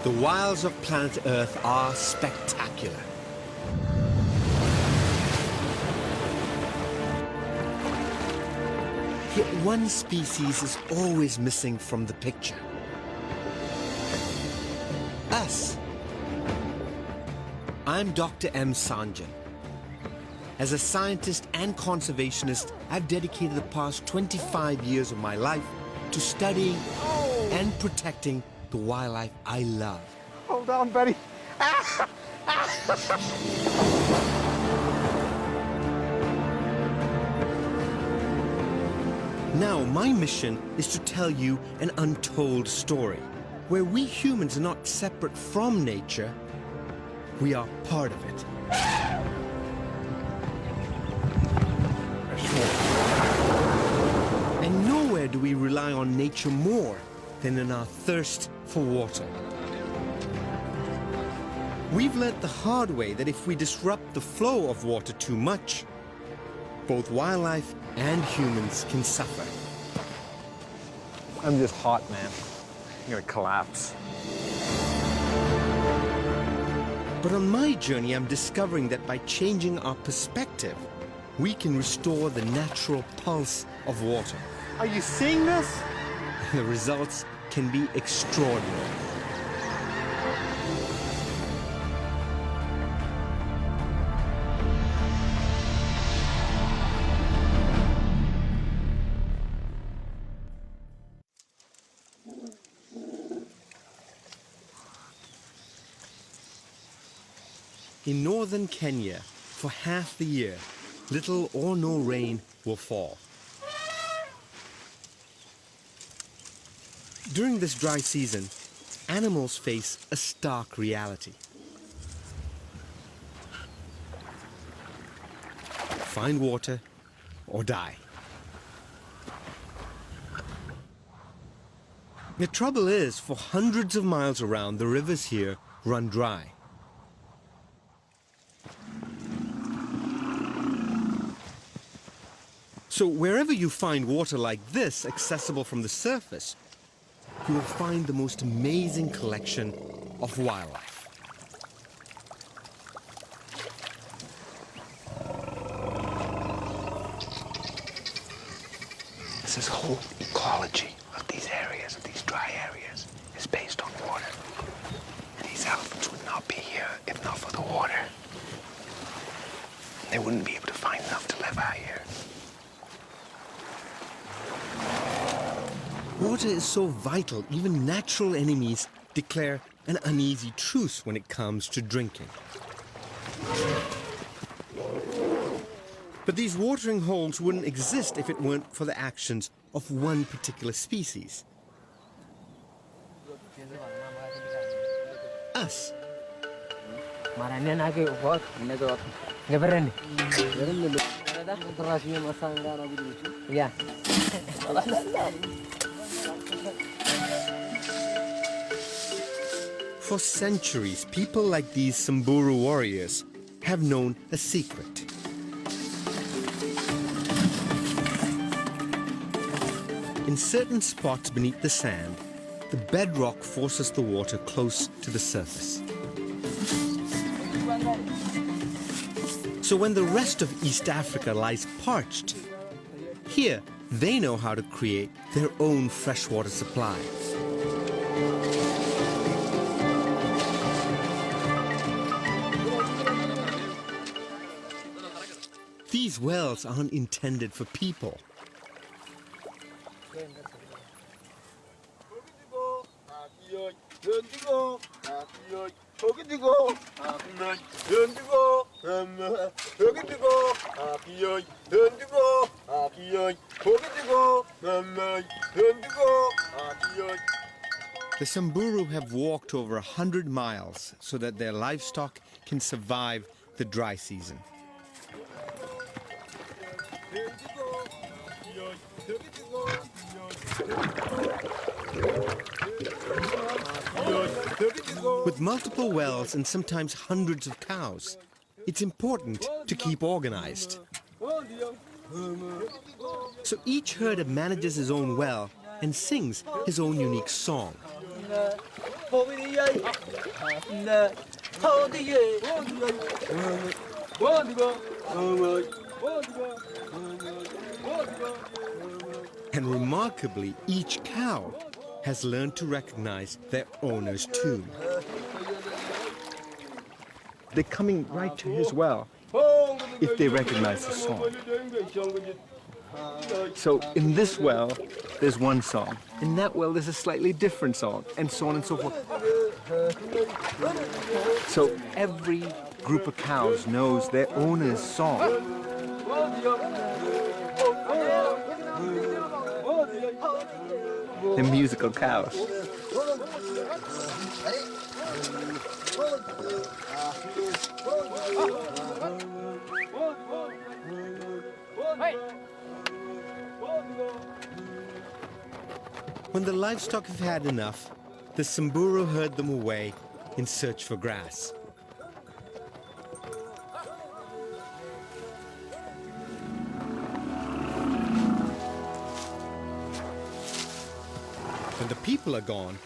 The wilds of planet Earth are spectacular. Yet one species is always missing from the picture. Us. I'm Dr. M. Sanjan. As a scientist and conservationist, I've dedicated the past 25 years of my life to studying and protecting the wildlife I love. Hold on, buddy. Now, my mission is to tell you an untold story, where we humans are not separate from nature, we are part of it. And nowhere do we rely on nature more than in our thirst for water. We've learnt the hard way that if we disrupt the flow of water too much, both wildlife and humans can suffer. I'm just hot, man. I'm gonna collapse. But on my journey, I'm discovering that by changing our perspective, we can restore the natural pulse of water. Are you seeing this? The results can be extraordinary. In northern Kenya, for half the year, little or no rain will fall. During this dry season, animals face a stark reality. Find water or die. The trouble is, for hundreds of miles around, the rivers here run dry. So wherever you find water like this accessible from the surface, you will find the most amazing collection of wildlife. This whole ecology of these areas, of these dry areas, is based on water. These elephants would not be here if not for the water. They wouldn't be able to find enough to live out here. Water is so vital, even natural enemies declare an uneasy truce when it comes to drinking. But these watering holes wouldn't exist if it weren't for the actions of one particular species. Us. For centuries, people like these Samburu warriors have known a secret. In certain spots beneath the sand, the bedrock forces the water close to the surface. So when the rest of East Africa lies parched, here they know how to create their own freshwater supply. These wells aren't intended for people. The Samburu have walked over 100 miles so that their livestock can survive the dry season. With multiple wells and sometimes hundreds of cows, it's important to keep organized. So each herder manages his own well and sings his own unique song. And remarkably, each cow has learned to recognize their owner's tune. They're coming right to his well if they recognize the song. So in this well, there's one song. In that well, there's a slightly different song, and so on and so forth. So every group of cows knows their owner's song. They're musical cows. When the livestock have had enough, the Samburu herd them away in search for grass. When the people are gone,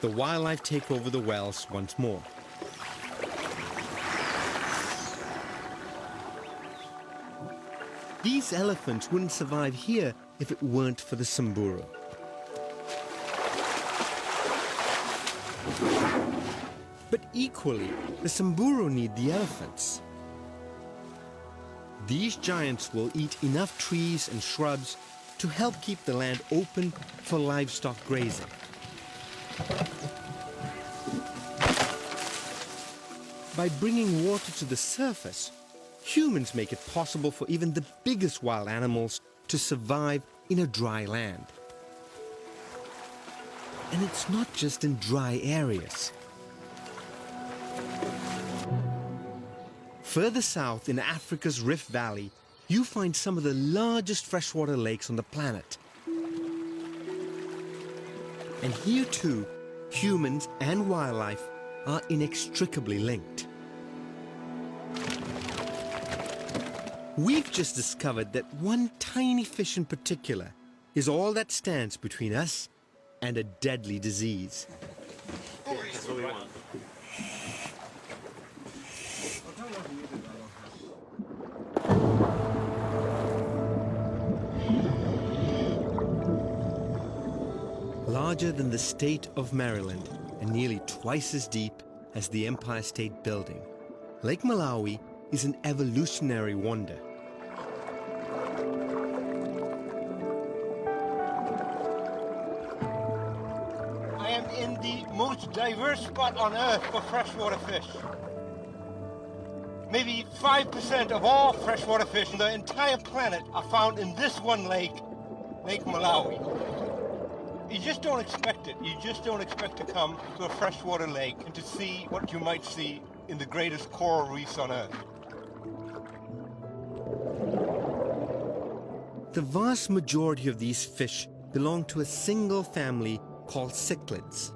the wildlife take over the wells once more. These elephants wouldn't survive here if it weren't for the Samburu. But equally, the Samburu need the elephants. These giants will eat enough trees and shrubs to help keep the land open for livestock grazing. By bringing water to the surface, humans make it possible for even the biggest wild animals to survive in a dry land. And it's not just in dry areas. Further south in Africa's Rift Valley, you find some of the largest freshwater lakes on the planet. And here too, humans and wildlife are inextricably linked. We've just discovered that one tiny fish in particular is all that stands between us and a deadly disease. Larger than the state of Maryland and nearly twice as deep as the Empire State Building, Lake Malawi is an evolutionary wonder. I am in the most diverse spot on Earth for freshwater fish. Maybe 5% of all freshwater fish on the entire planet are found in this one lake, Lake Malawi. You just don't expect it. You just don't expect to come to a freshwater lake and to see what you might see in the greatest coral reefs on Earth. The vast majority of these fish belong to a single family called cichlids.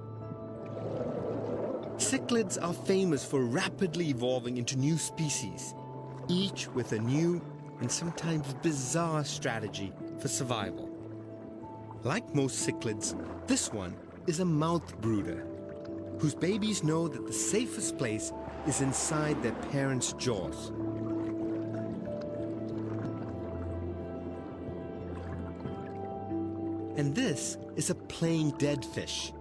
Cichlids are famous for rapidly evolving into new species, each with a new and sometimes bizarre strategy for survival. Like most cichlids, this one is a mouth brooder, whose babies know that the safest place is inside their parents' jaws. And this is a playing dead fish.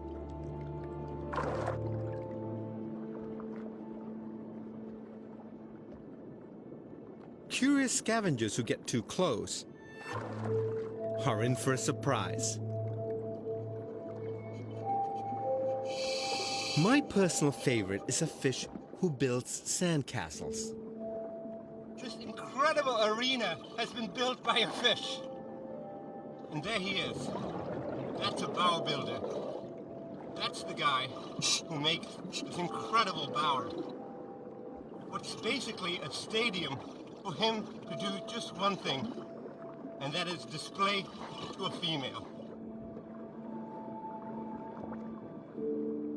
Curious scavengers who get too close are in for a surprise. My personal favorite is a fish who builds sandcastles. This incredible arena has been built by a fish. And there he is. That's a bower builder. That's the guy who makes this incredible bower. What's basically a stadium for him to do just one thing, and that is display to a female.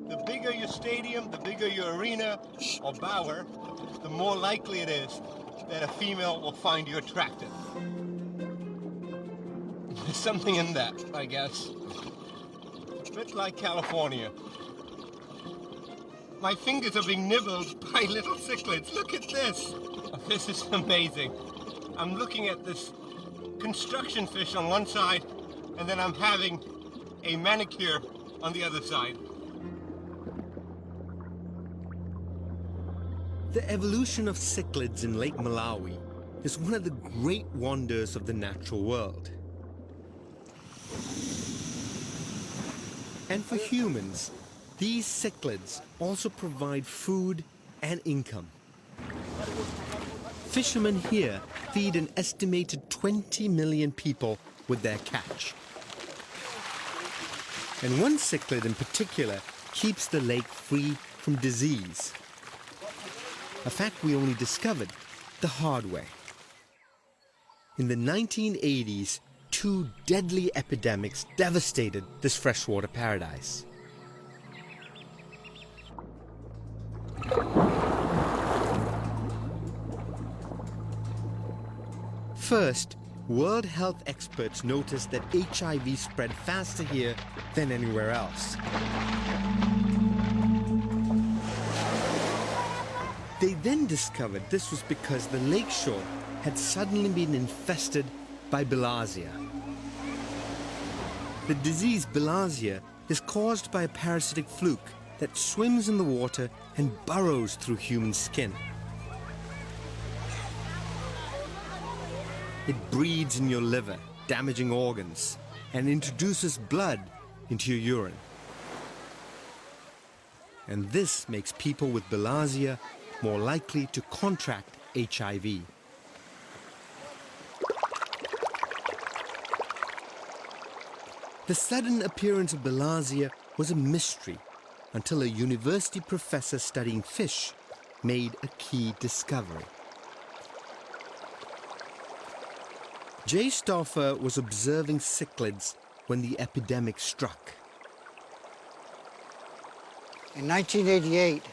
The bigger your stadium, the bigger your arena or bower, the more likely it is that a female will find you attractive. There's something in that, I guess. bit like California. My fingers are being nibbled by little cichlids. Look at this. This is amazing. I'm looking at this construction fish on one side, and then I'm having a manicure on the other side. The evolution of cichlids in Lake Malawi is one of the great wonders of the natural world. And for humans, these cichlids also provide food and income. Fishermen here feed an estimated 20 million people with their catch. And one cichlid in particular keeps the lake free from disease. A fact we only discovered the hard way. In the 1980s, 2 deadly epidemics devastated this freshwater paradise. First, World Health experts noticed that HIV spread faster here than anywhere else. They then discovered this was because the lakeshore had suddenly been infested by bilharzia. The disease bilharzia is caused by a parasitic fluke that swims in the water and burrows through human skin. It breeds in your liver, damaging organs, and introduces blood into your urine. And this makes people with bilharzia more likely to contract HIV. The sudden appearance of bilharzia was a mystery until a university professor studying fish made a key discovery. Jay Stauffer was observing cichlids when the epidemic struck. In 1988,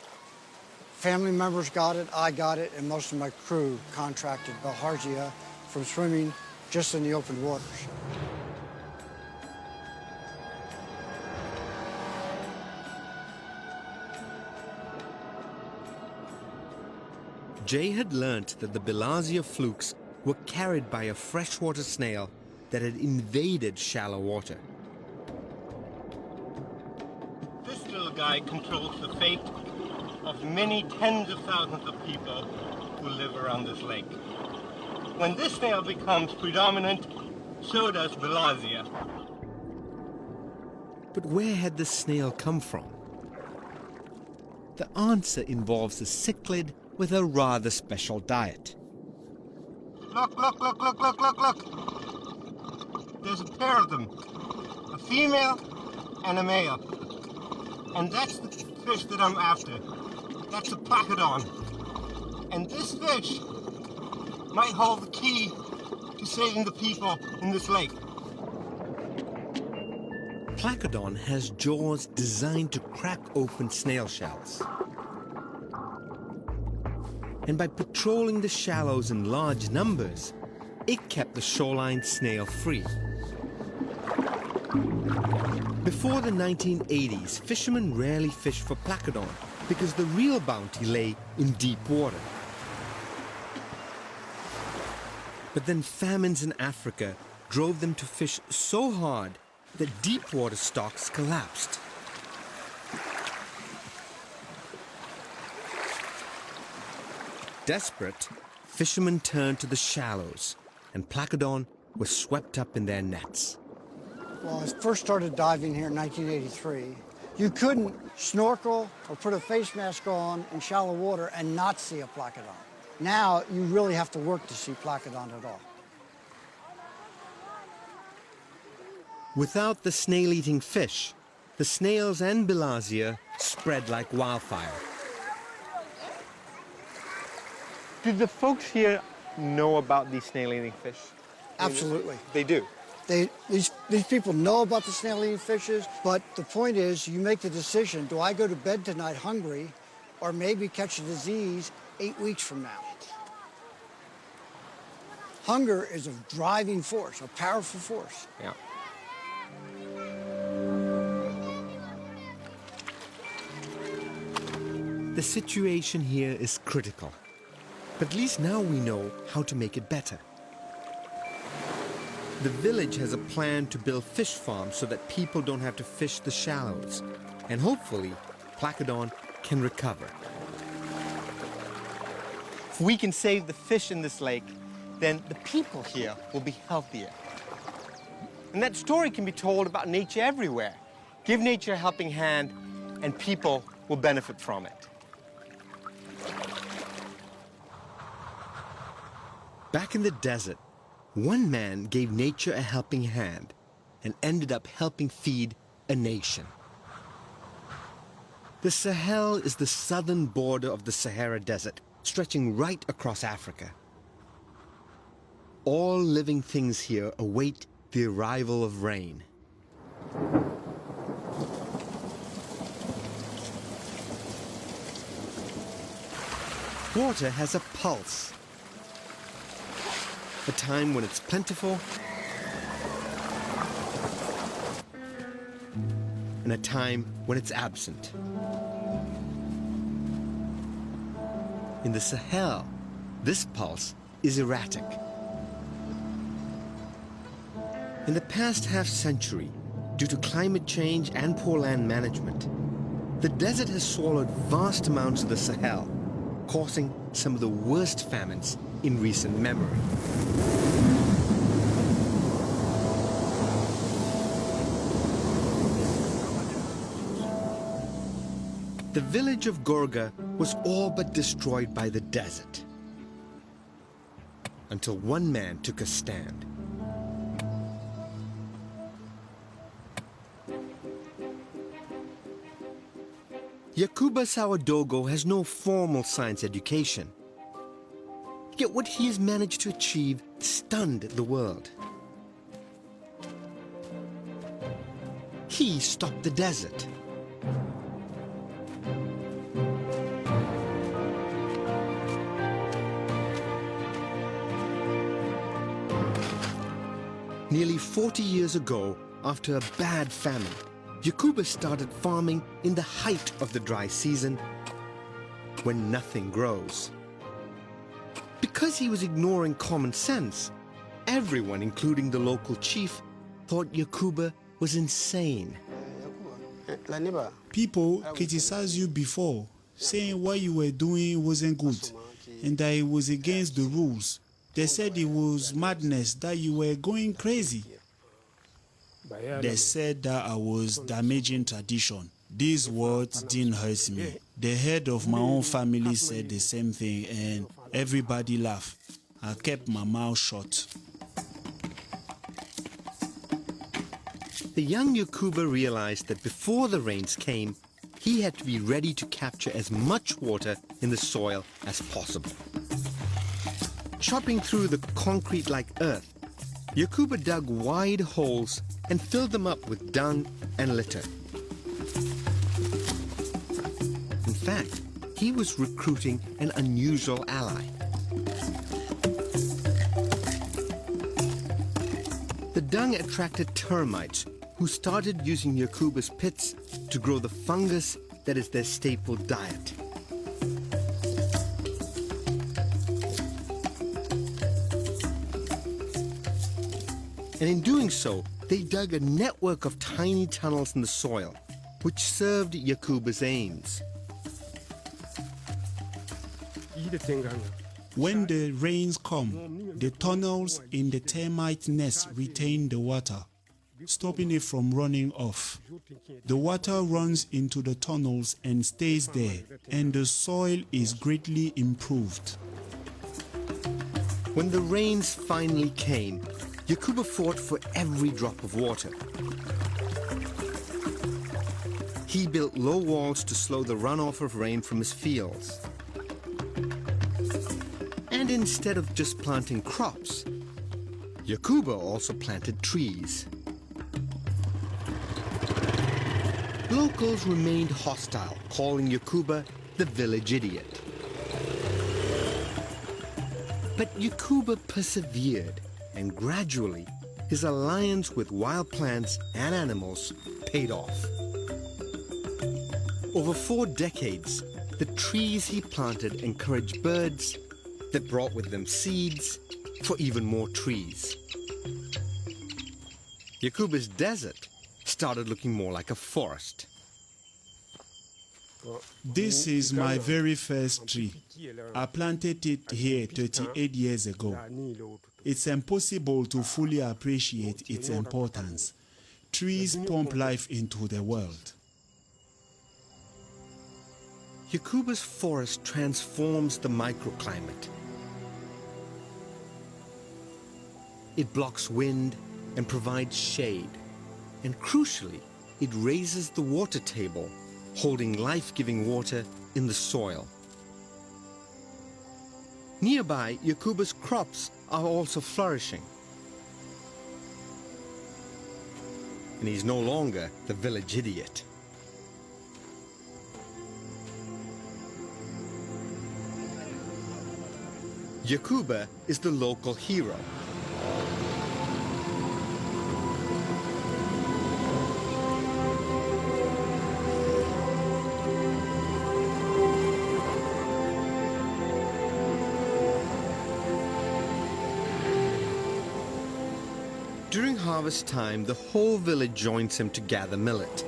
family members got it, I got it, and most of my crew contracted bilharzia from swimming just in the open waters. Jay had learnt that the bilharzia flukes were carried by a freshwater snail that had invaded shallow water. This little guy controls the fate of many tens of thousands of people who live around this lake. When this snail becomes predominant, so does bilharzia. But where had the snail come from? The answer involves a cichlid with a rather special diet. Look, look, look, look, look, look, look. There's a pair of them, a female and a male. And that's the fish that I'm after. That's a placodon. And this fish might hold the key to saving the people in this lake. Placodon has jaws designed to crack open snail shells. And by patrolling the shallows in large numbers, it kept the shoreline snail free. Before the 1980s, fishermen rarely fished for placodon because the real bounty lay in deep water. But then famines in Africa drove them to fish so hard that deep water stocks collapsed. Desperate, fishermen turned to the shallows, and placodon was swept up in their nets. Well, I first started diving here in 1983. You couldn't snorkel or put a face mask on in shallow water and not see a placodon. Now, you really have to work to see placodon at all. Without the snail-eating fish, the snails and bilharzia spread like wildfire. Do the folks here know about these snail-eating fish? Absolutely. They do? These people know about the snail-eating fishes, but the point is, you make the decision, do I go to bed tonight hungry or maybe catch a disease 8 weeks from now? Hunger is a driving force, a powerful force. Yeah. The situation here is critical. But at least now we know how to make it better. The village has a plan to build fish farms so that people don't have to fish the shallows. And hopefully, Placodon can recover. If we can save the fish in this lake, then the people here will be healthier. And that story can be told about nature everywhere. Give nature a helping hand, and people will benefit from it. Back in the desert, one man gave nature a helping hand and ended up helping feed a nation. The Sahel is the southern border of the Sahara Desert, stretching right across Africa. All living things here await the arrival of rain. Water has a pulse. A time when it's plentiful and a time when it's absent. In the Sahel, this pulse is erratic. In the past half-century, due to climate change and poor land management, the desert has swallowed vast amounts of the Sahel, causing some of the worst famines in recent memory. The village of Gorga was all but destroyed by the desert, until one man took a stand. Yakuba Sawadogo has no formal science education. Yet what he has managed to achieve stunned the world. He stopped the desert. Nearly 40 years ago, after a bad famine, Yakuba started farming in the height of the dry season, when nothing grows. Because he was ignoring common sense, everyone, including the local chief, thought Yakuba was insane. People criticized you before, saying what you were doing wasn't good and that it was against the rules. They said it was madness, that you were going crazy. They said that I was damaging tradition. These words didn't hurt me. The head of my own family said the same thing and everybody laughed. I kept my mouth shut. The young Yakuba realized that before the rains came, he had to be ready to capture as much water in the soil as possible. Chopping through the concrete-like earth, Yakuba dug wide holes and filled them up with dung and litter. In fact, he was recruiting an unusual ally. The dung attracted termites, who started using Yakuba's pits to grow the fungus that is their staple diet. And in doing so, they dug a network of tiny tunnels in the soil, which served Yakuba's aims. When the rains come, the tunnels in the termite nest retain the water, stopping it from running off. The water runs into the tunnels and stays there, and the soil is greatly improved. When the rains finally came, Yakuba fought for every drop of water. He built low walls to slow the runoff of rain from his fields. And instead of just planting crops, Yakuba also planted trees. Locals remained hostile, calling Yakuba the village idiot. But Yakuba persevered, and gradually, his alliance with wild plants and animals paid off. Over 4 decades, the the trees he planted encouraged birds that brought with them seeds for even more trees. Yakuba's desert started looking more like a forest. This is my very first tree. I planted it here 38 years ago. It's impossible to fully appreciate its importance. Trees pump life into the world. Yakuba's forest transforms the microclimate. It blocks wind and provides shade. And crucially, it raises the water table, holding life-giving water in the soil. Nearby, Yakuba's crops are also flourishing. And he's no longer the village idiot. Yakuba is the local hero. During harvest time, the whole village joins him to gather millet.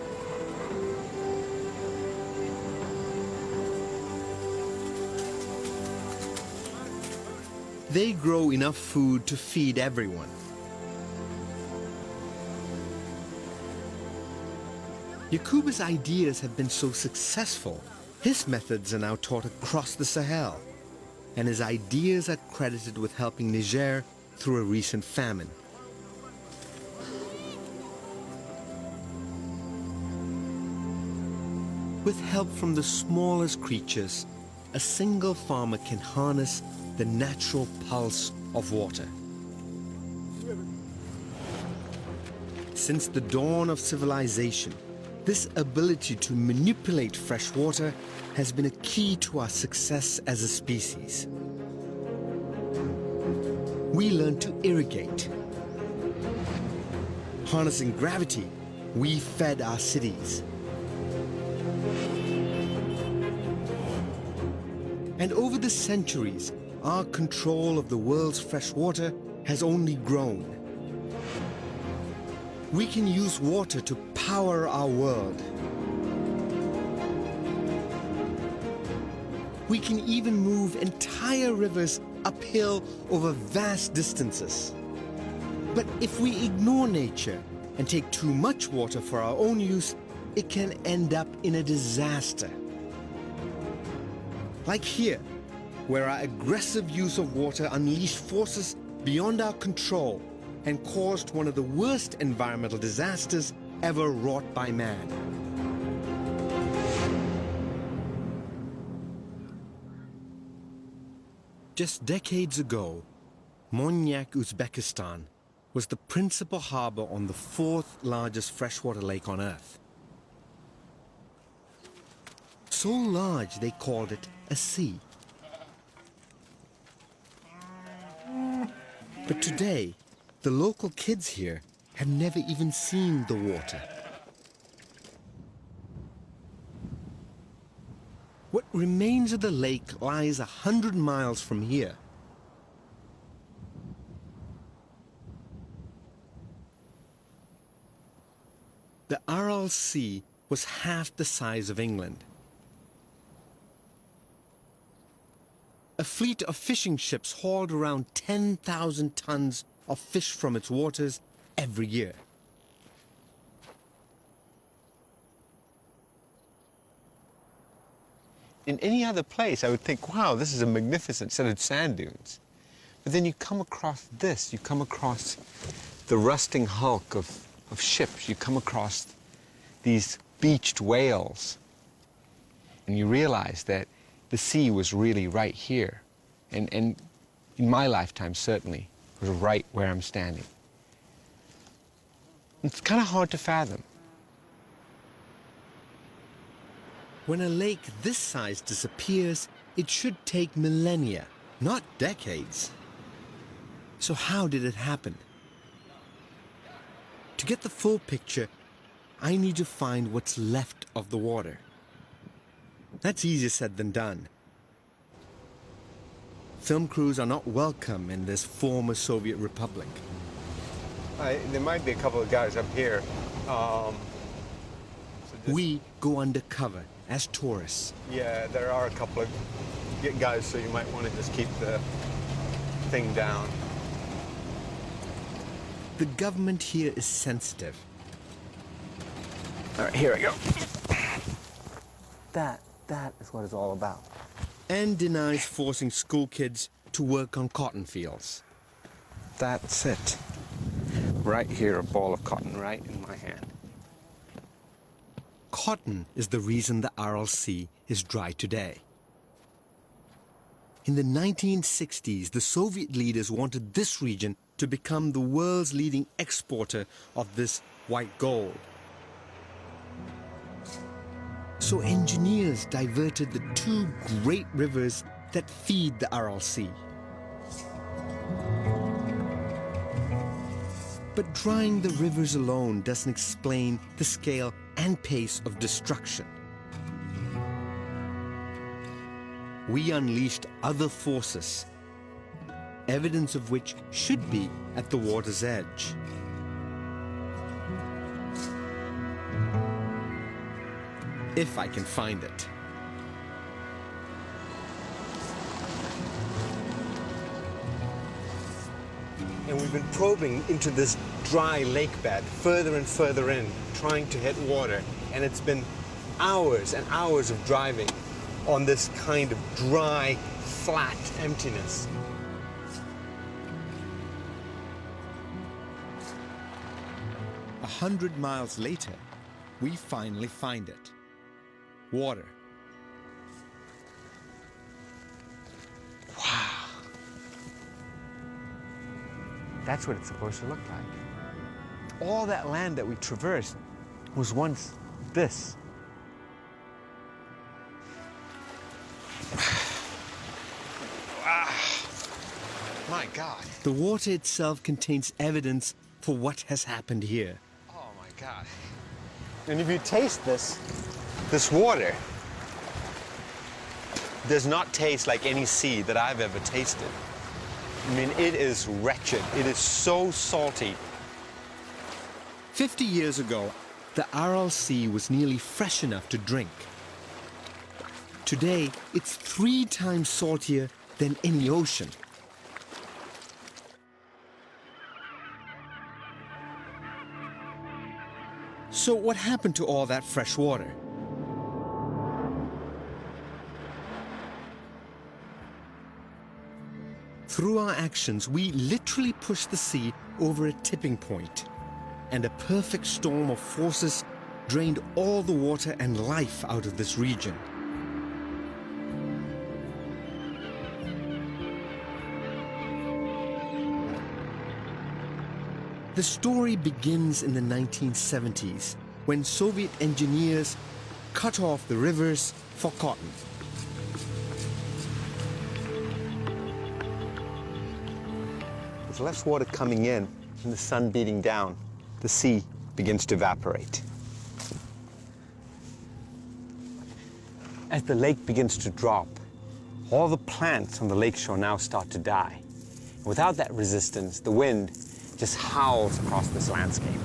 They grow enough food to feed everyone. Yakuba's ideas have been so successful, his methods are now taught across the Sahel, and his ideas are credited with helping Niger through a recent famine. With help from the smallest creatures, a single farmer can harness the natural pulse of water. Since the dawn of civilization, this ability to manipulate fresh water has been a key to our success as a species. We learned to irrigate. Harnessing gravity, we fed our cities. And over the centuries, our control of the world's fresh water has only grown. We can use water to power our world. We can even move entire rivers uphill over vast distances. But if we ignore nature and take too much water for our own use, it can end up in a disaster. Like here, where our aggressive use of water unleashed forces beyond our control and caused one of the worst environmental disasters ever wrought by man. Just decades ago, Monyak, Uzbekistan, was the principal harbor on the fourth largest freshwater lake on Earth. So large they called it a sea. But today, the local kids here have never even seen the water. What remains of the lake lies 100 miles from here. The Aral Sea was half the size of England. A fleet of fishing ships hauled around 10,000 tons of fish from its waters every year. In any other place, I would think, wow, this is a magnificent set of sand dunes. But then you come across this, you come across the rusting hulk of ships, you come across these beached whales, and you realize that the sea was really right here, and in my lifetime certainly was right where I'm standing. It's kind of hard to fathom. When a lake this size disappears, it should take millennia, not decades. So how did it happen? To get the full picture, I need to find what's left of the water. That's easier said than done. Film crews are not welcome in this former Soviet republic. There might be a couple of guys up here. We go undercover as tourists. Yeah, there are a couple of guys, so you might want to just keep the thing down. The government here is sensitive. All right, here I go. That is what it's all about. And denies forcing school kids to work on cotton fields. That's it. Right here, a ball of cotton right in my hand. Cotton is the reason the Aral Sea is dry today. In the 1960s, the Soviet leaders wanted this region to become the world's leading exporter of this white gold. So engineers diverted the two great rivers that feed the Aral Sea. But drying the rivers alone doesn't explain the scale and pace of destruction. We unleashed other forces, evidence of which should be at the water's edge. If I can find it. And we've been probing into this dry lake bed, further and further in, trying to hit water. And it's been hours and hours of driving on this kind of dry, flat emptiness. A 100 miles later, we finally find it. Water. That's what it's supposed to look like. All that land that we traversed was once this. My God. The water itself contains evidence for what has happened here. Oh my God. And if you taste this water does not taste like any sea that I've ever tasted. I mean, it is wretched. It is so salty. 50 years ago, the Aral Sea was nearly fresh enough to drink. Today, it's 3 times saltier than any ocean. So what happened to all that fresh water? Through our actions, we literally pushed the sea over a tipping point, and a perfect storm of forces drained all the water and life out of this region. The story begins in the 1970s, when Soviet engineers cut off the rivers for cotton. With less water coming in and the sun beating down, the sea begins to evaporate. As the lake begins to drop, all the plants on the lakeshore now start to die. Without that resistance, the wind just howls across this landscape.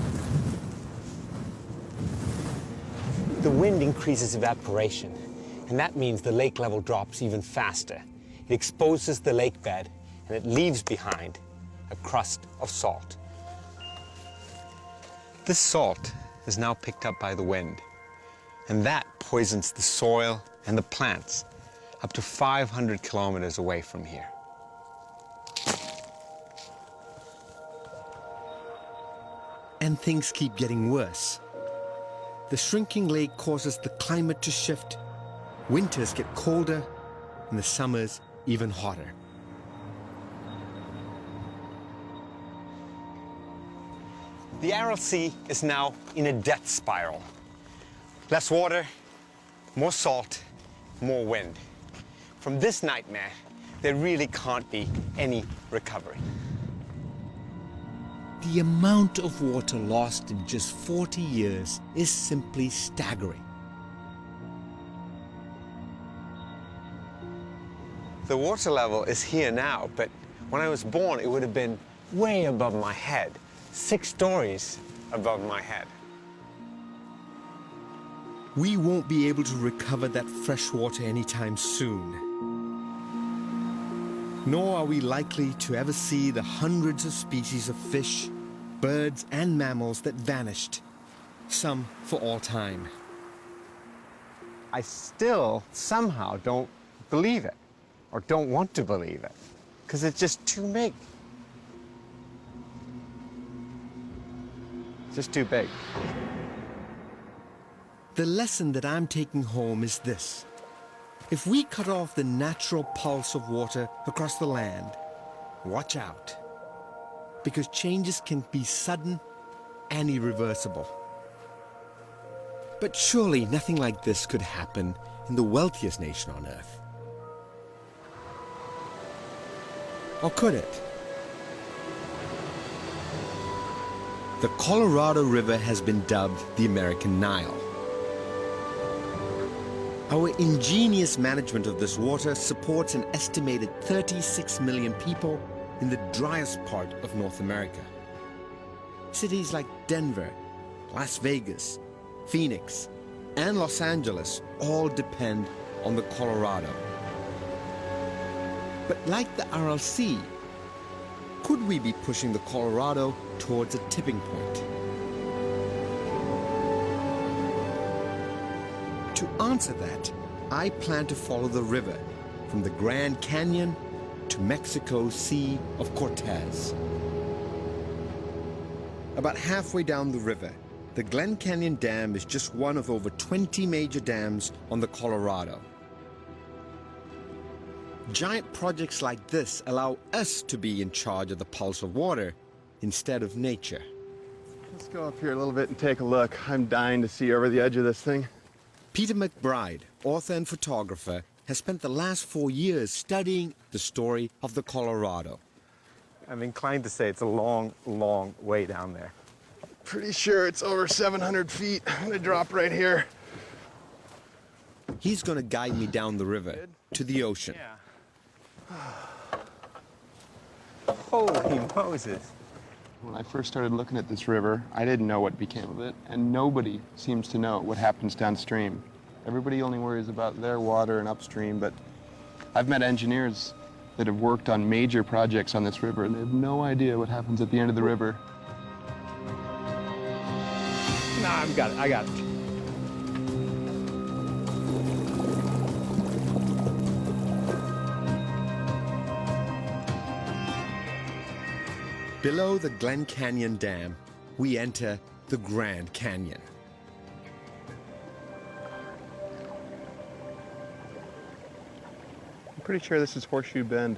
The wind increases evaporation, and that means the lake level drops even faster. It exposes the lake bed, and it leaves behind a crust of salt. This salt is now picked up by the wind, and that poisons the soil and the plants up to 500 kilometers away from here. And things keep getting worse. The shrinking lake causes the climate to shift. Winters get colder, and the summers even hotter. The Aral Sea is now in a death spiral. Less water, more salt, more wind. From this nightmare, there really can't be any recovery. The amount of water lost in just 40 years is simply staggering. The water level is here now, but when I was born, it would have been way above my head, 6 stories above my head. We won't be able to recover that fresh water anytime soon. Nor are we likely to ever see the hundreds of species of fish, birds, and mammals that vanished, some for all time. I still somehow don't believe it, or don't want to believe it, because it's just too big. Just too big. The lesson that I'm taking home is this. If we cut off the natural pulse of water across the land, watch out, because changes can be sudden and irreversible. But surely nothing like this could happen in the wealthiest nation on earth. Or could it? The Colorado River has been dubbed the American Nile. Our ingenious management of this water supports an estimated 36 million people in the driest part of North America. Cities like Denver, Las Vegas, Phoenix, and Los Angeles all depend on the Colorado. But like the RLC, could we be pushing the Colorado towards a tipping point? To answer that, I plan to follow the river from the Grand Canyon to Mexico's Sea of Cortez. About halfway down the river, the Glen Canyon Dam is just one of over 20 major dams on the Colorado. Giant projects like this allow us to be in charge of the pulse of water instead of nature. Let's go up here a little bit and take a look. I'm dying to see over the edge of this thing. Peter McBride, author and photographer, has spent the last 4 years studying the story of the Colorado. I'm inclined to say it's a long, long way down there. Pretty sure it's over 700 feet. I'm gonna drop right here. He's going to guide me down the river to the ocean. Holy Moses. When I first started looking at this river, I didn't know what became of it, and nobody seems to know what happens downstream. Everybody only worries about their water and upstream, but I've met engineers that have worked on major projects on this river, and they have no idea what happens at the end of the river. Nah, I got it. Below the Glen Canyon Dam, we enter the Grand Canyon. I'm pretty sure this is Horseshoe Bend.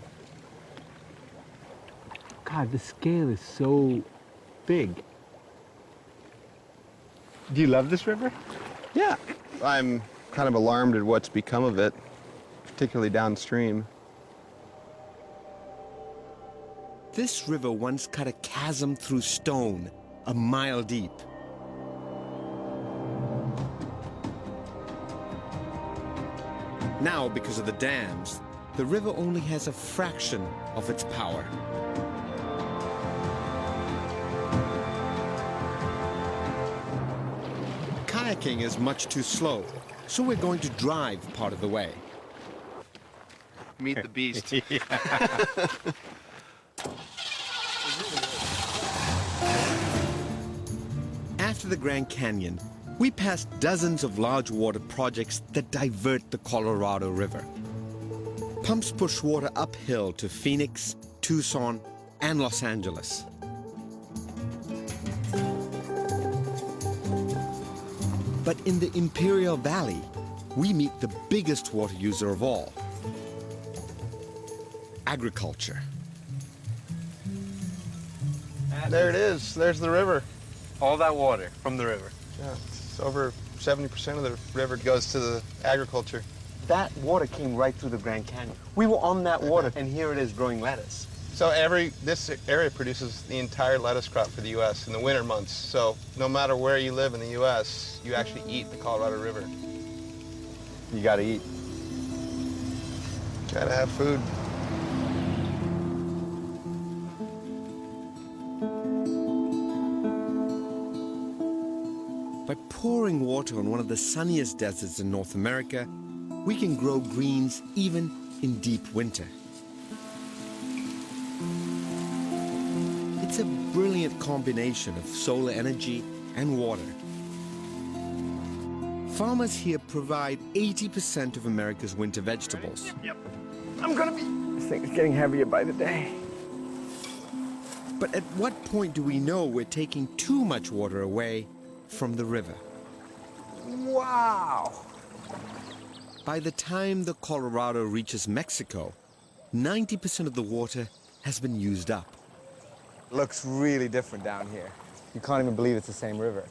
God, the scale is so big. Do you love this river? Yeah. I'm kind of alarmed at what's become of it, particularly downstream. This river once cut a chasm through stone, a mile deep. Now, because of the dams, the river only has a fraction of its power. Kayaking is much too slow, so we're going to drive part of the way. Meet the beast. After the Grand Canyon, we passed dozens of large water projects that divert the Colorado River. Pumps push water uphill to Phoenix, Tucson, and Los Angeles. But in the Imperial Valley, we meet the biggest water user of all: agriculture. There it is. There's the river. All that water from the river. Yeah, it's over 70% of the river goes to the agriculture. That water came right through the Grand Canyon. We were on that water, and here it is growing lettuce. So this area produces the entire lettuce crop for the U.S. in the winter months. So no matter where you live in the U.S., you actually eat the Colorado River. You gotta eat. Gotta have food. By pouring water on one of the sunniest deserts in North America, we can grow greens even in deep winter. It's a brilliant combination of solar energy and water. Farmers here provide 80% of America's winter vegetables. Yep. This thing's getting heavier by the day. But at what point do we know we're taking too much water away from the river? Wow. By the time the Colorado reaches Mexico, 90% of the water has been used up. It looks really different down here. You can't even believe it's the same river.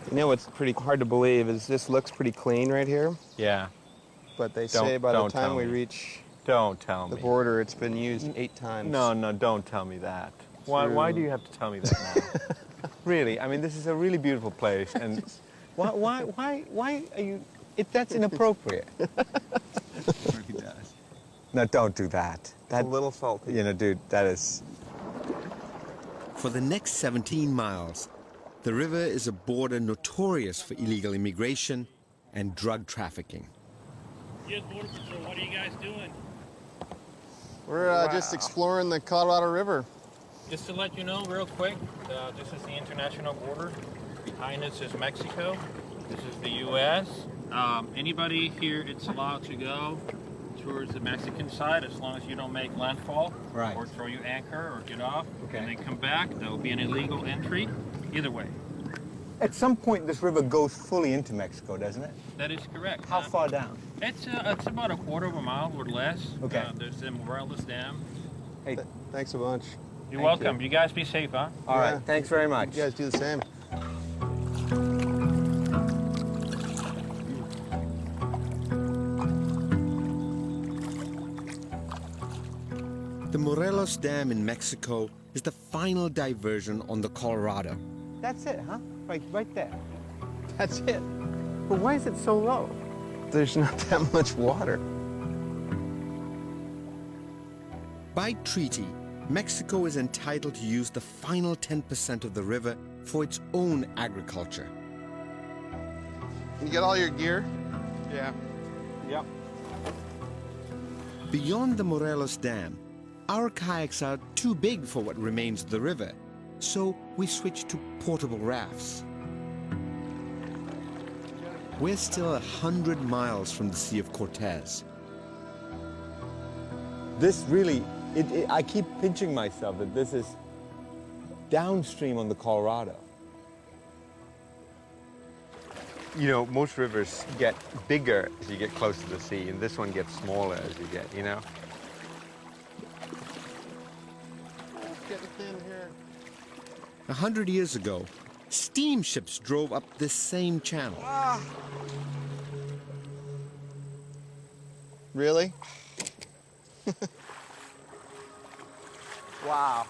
You know what's pretty hard to believe is this looks pretty clean right here, Yeah. but they say by the don't time tell we me. reach Don't tell the me. border, it's been used 8 times. No, don't tell me that. Why do you have to tell me that now? Really? I mean, this is a really beautiful place, and why are you? That's inappropriate. He does. No, don't do that. A little salty. You know, dude, that is. For the next 17 miles, the river is a border notorious for illegal immigration and drug trafficking. U.S. Border Patrol, what are you guys doing? We're just exploring the Colorado River. Just to let you know real quick, this is the international border. Behind us is Mexico. This is the U.S. Anybody here, it's allowed to go towards the Mexican side as long as you don't make landfall Right. or throw your anchor or get off. Okay. And then come back. There will be an illegal entry. Either way. At some point, this river goes fully into Mexico, doesn't it? That is correct. How far down? It's about a quarter of a mile or less. Okay. There's the Morelos Dam. Hey, Thanks a bunch. You're Thank welcome. You guys be safe, huh? all right. Yeah. Thanks very much. You guys do the same. The Morelos Dam in Mexico is the final diversion on the Colorado. That's it, huh? Right there. That's it. But why is it so low? There's not that much water. By treaty, Mexico is entitled to use the final 10% of the river for its own agriculture. You get all your gear? Yeah. Yep. Beyond the Morelos Dam, our kayaks are too big for what remains of the river, so we switch to portable rafts. We're still 100 miles from the Sea of Cortez. This really, I keep pinching myself that this is downstream on the Colorado. You know, most rivers get bigger as you get close to the sea, and this one gets smaller as you get, you know? Getting thin here. 100 years ago, steamships drove up this same channel. Really? Wow.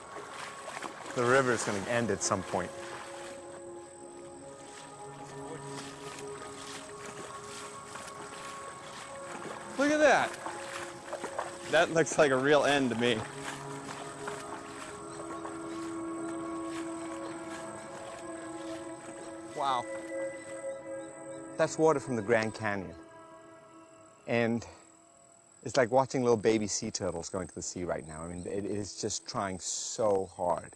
The river is going to end at some point. Look at that. That looks like a real end to me. Wow. That's water from the Grand Canyon. And it's like watching little baby sea turtles going to the sea right now. I mean, it is just trying so hard.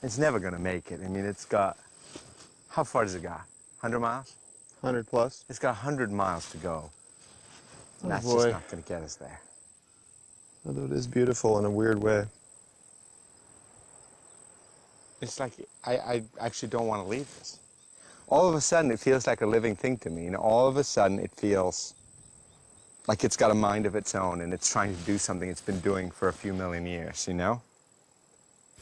It's never going to make it. I mean, it's got, how far does it got? 100 miles? 100 plus. It's got 100 miles to go. And Oh, that's boy. just not going to get us there. Although it is beautiful in a weird way. It's like, I actually don't want to leave this. All of a sudden, it feels like a living thing to me. You know, all of a sudden, it feels like it's got a mind of its own and it's trying to do something it's been doing for a few million years, you know?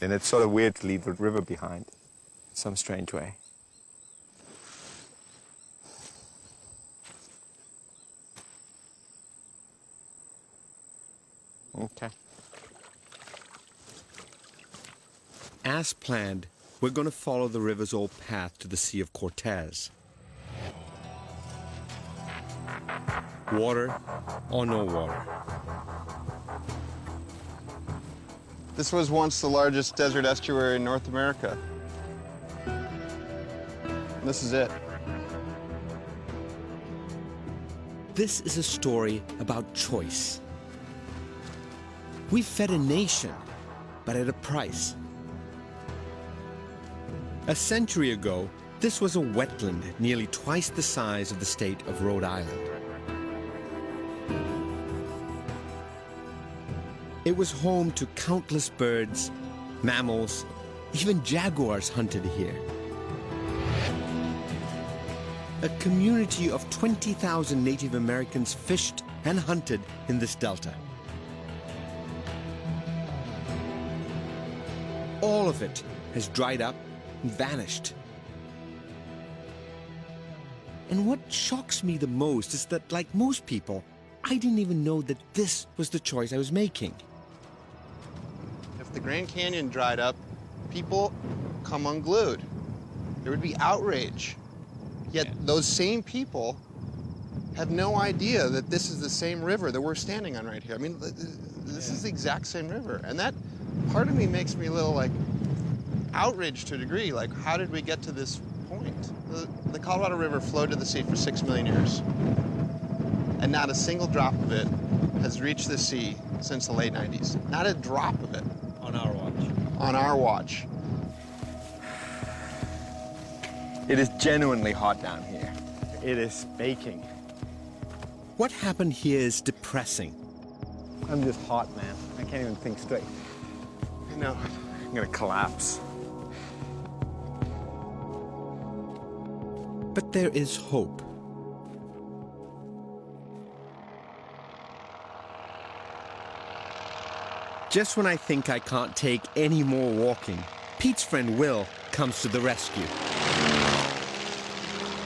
And it's sort of weird to leave the river behind in some strange way. Okay. As planned, we're going to follow the river's old path to the Sea of Cortez. water or no water. This was once the largest desert estuary in North America. This is it. This is a story about choice. We fed a nation, but at a price. A century ago, this was a wetland nearly twice the size of the state of Rhode Island. It was home to countless birds, mammals, even jaguars hunted here. A community of 20,000 Native Americans fished and hunted in this delta. All of it has dried up and vanished. And what shocks me the most is that, like most people, I didn't even know that this was the choice I was making. If the Grand Canyon dried up, people come unglued. There would be outrage. Yet those same people have no idea that this is the same river that we're standing on right here. I mean, this is the exact same river. And that part of me makes me a little like outraged to a degree. Like, how did we get to this point? The Colorado River flowed to the sea for 6 million years. And not a single drop of it has reached the sea since the late 90s. Not a drop of it. On our watch. On our watch. It is genuinely hot down here. It is baking. What happened here is depressing. I'm just hot, man. I can't even think straight. I know. I'm gonna collapse. But there is hope. Just when I think I can't take any more walking, Pete's friend Will comes to the rescue.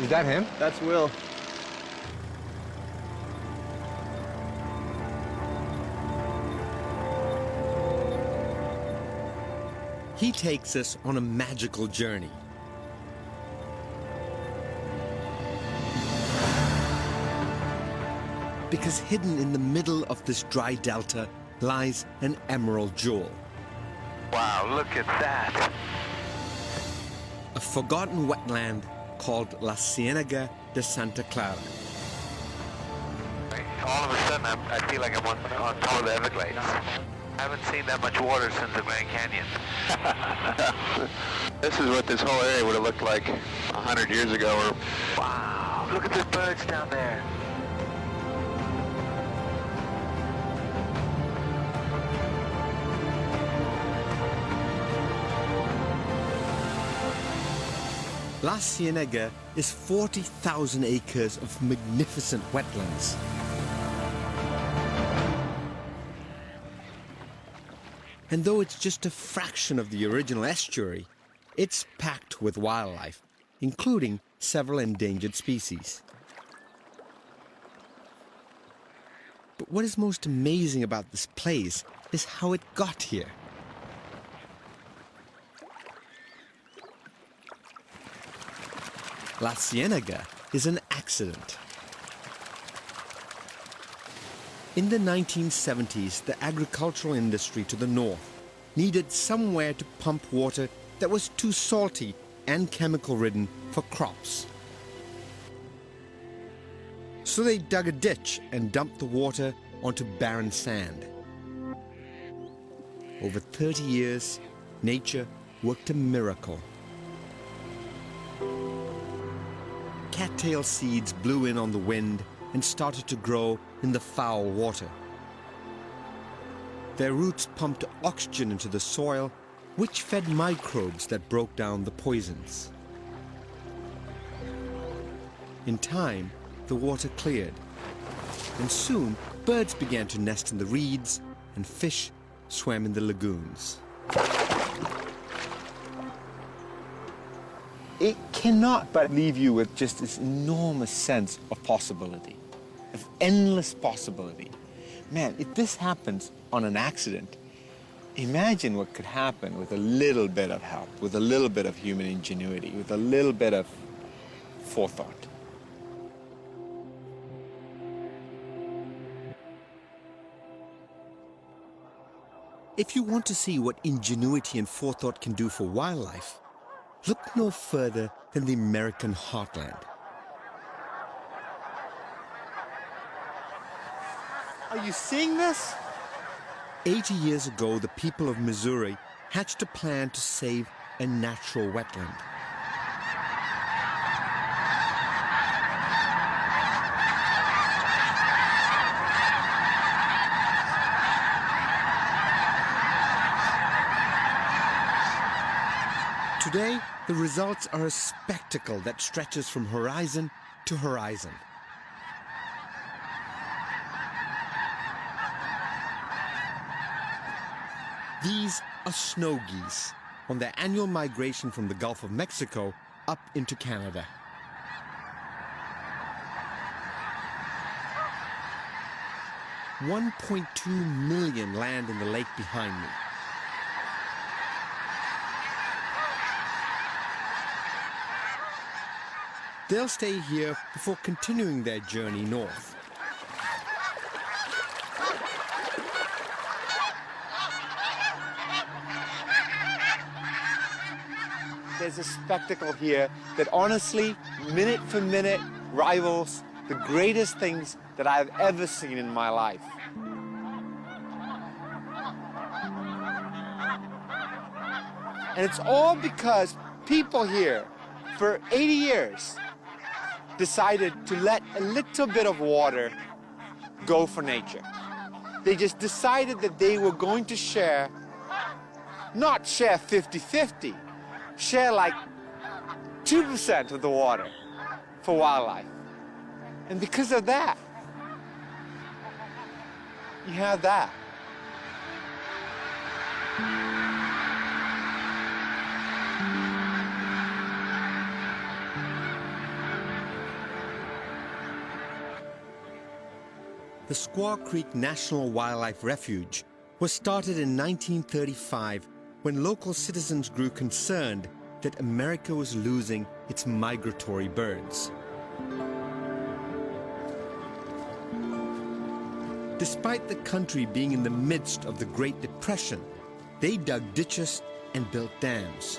Is that him? That's Will. He takes us on a magical journey. Because hidden in the middle of this dry delta lies an emerald jewel. Wow, look at that. A forgotten wetland called La Ciénaga de Santa Clara. All of a sudden, I feel like I'm on top of the Everglades. I haven't seen that much water since the Grand Canyon. This is what this whole area would have looked like 100 years ago. Or... Wow, look at the birds down there. La Ciénaga is 40,000 acres of magnificent wetlands. And though it's just a fraction of the original estuary, it's packed with wildlife, including several endangered species. But what is most amazing about this place is how it got here. La Ciénaga is an accident. In the 1970s, the agricultural industry to the north needed somewhere to pump water that was too salty and chemical-ridden for crops. So they dug a ditch and dumped the water onto barren sand. Over 30 years, nature worked a miracle. Cattail seeds blew in on the wind and started to grow in the foul water. Their roots pumped oxygen into the soil, which fed microbes that broke down the poisons. In time, the water cleared, and soon birds began to nest in the reeds and fish swam in the lagoons. It cannot but leave you with just this enormous sense of possibility, of endless possibility. Man, if this happens on an accident, imagine what could happen with a little bit of help, with a little bit of human ingenuity, with a little bit of forethought. If you want to see what ingenuity and forethought can do for wildlife, look no further than the American heartland. Are you seeing this? 80 years ago, the people of Missouri hatched a plan to save a natural wetland. Today, the results are a spectacle that stretches from horizon to horizon. These are snow geese on their annual migration from the Gulf of Mexico up into Canada. $1.2 million land in the lake behind me. They'll stay here before continuing their journey north. There's a spectacle here that honestly, minute for minute, rivals the greatest things that I've ever seen in my life. And it's all because people here, for 80 years, decided to let a little bit of water go for nature. They just decided that they were going to share, not share 50-50, share like 2% of the water for wildlife. And because of that, you have that. The Squaw Creek National Wildlife Refuge was started in 1935 when local citizens grew concerned that America was losing its migratory birds. Despite the country being in the midst of the Great Depression, they dug ditches and built dams.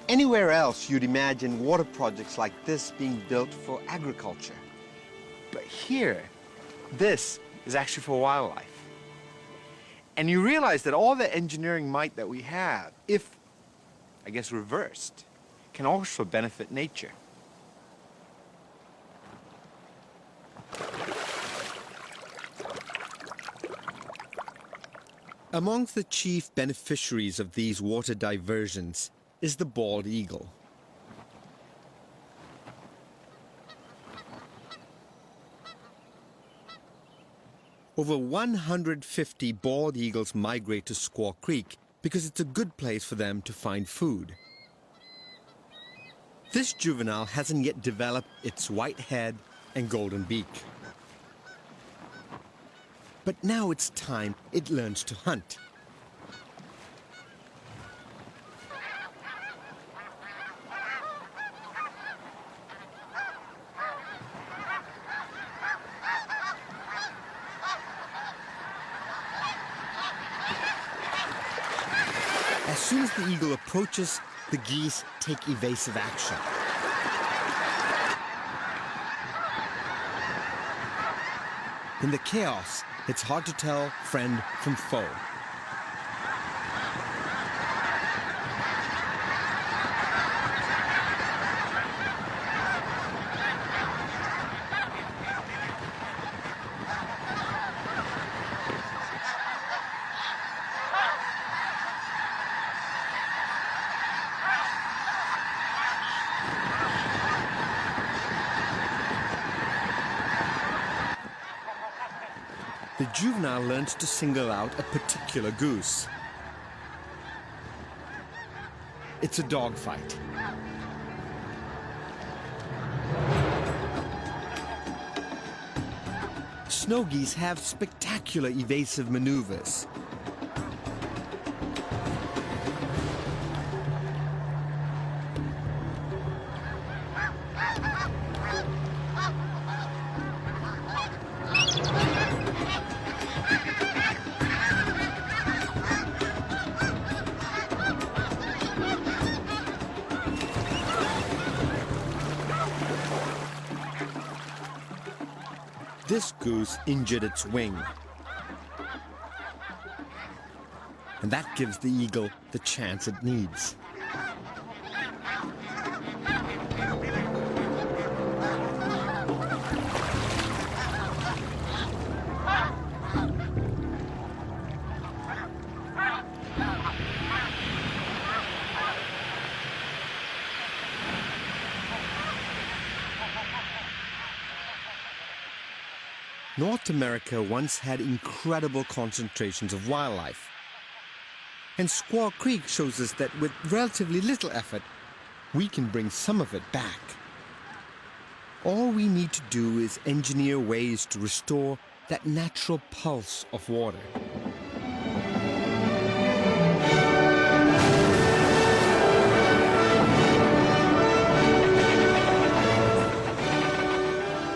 Anywhere else, you'd imagine water projects like this being built for agriculture. But here, this is actually for wildlife. And you realize that all the engineering might that we have, if, I guess, reversed, can also benefit nature. Amongst the chief beneficiaries of these water diversions is the bald eagle. Over 150 bald eagles migrate to Squaw Creek because it's a good place for them to find food. This juvenile hasn't yet developed its white head and golden beak. But now it's time it learns to hunt. As soon as the eagle approaches, the geese take evasive action. In the chaos, it's hard to tell friend from foe. The juvenile learns to single out a particular goose. It's a dogfight. Snow geese have spectacular evasive maneuvers. this goose injured its wing. And that gives the eagle the chance it needs. North America once had incredible concentrations of wildlife. And Squaw Creek shows us that with relatively little effort, we can bring some of it back. All we need to do is engineer ways to restore that natural pulse of water.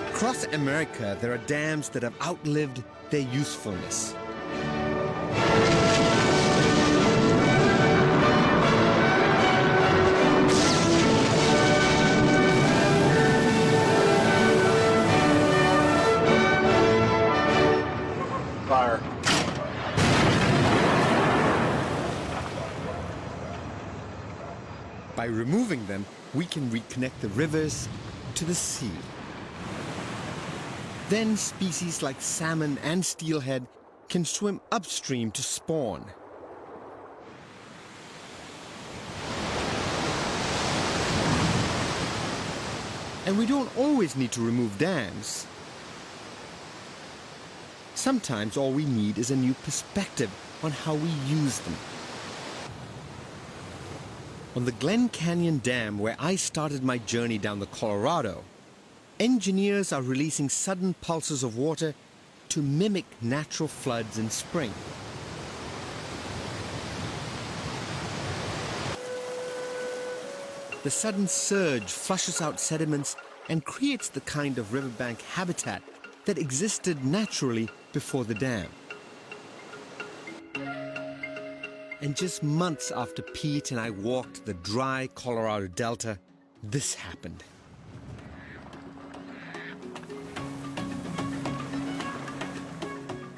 Across America, there are dams that have outlived their usefulness. Fire. By removing them, we can reconnect the rivers to the sea. Then species like salmon and steelhead can swim upstream to spawn. And we don't always need to remove dams. Sometimes all we need is a new perspective on how we use them. On the Glen Canyon Dam, where I started my journey down the Colorado, engineers are releasing sudden pulses of water to mimic natural floods in spring. The sudden surge flushes out sediments and creates the kind of riverbank habitat that existed naturally before the dam. And just months after Pete and I walked the dry Colorado Delta, this happened.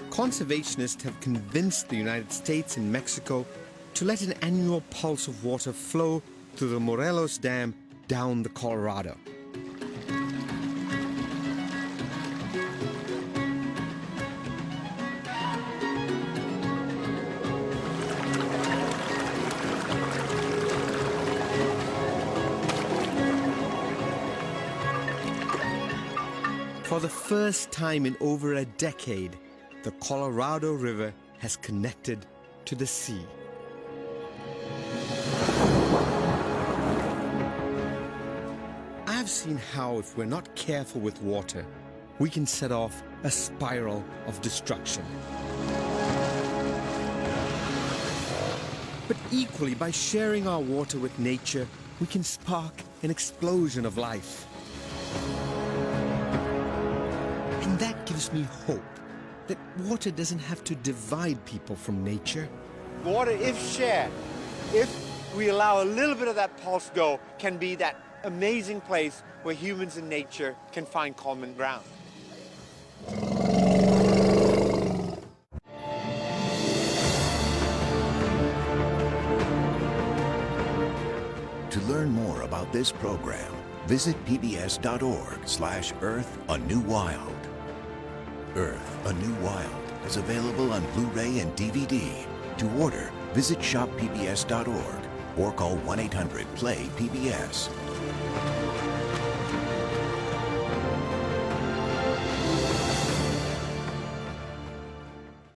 Conservationists have convinced the United States and Mexico to let an annual pulse of water flow through the Morelos Dam down the Colorado. For the first time in over a decade, the Colorado River has connected to the sea. I've seen how, if we're not careful with water, we can set off a spiral of destruction. But equally, by sharing our water with nature, we can spark an explosion of life. And that gives me hope that water doesn't have to divide people from nature. Water, if shared, if we allow a little bit of that pulse go, can be that amazing place where humans and nature can find common ground. To learn more about this program, visit pbs.org/Earth A New Wild. Earth A New Wild is available on Blu-ray and DVD. To order, visit shoppbs.org or call 1-800-PLAY-PBS.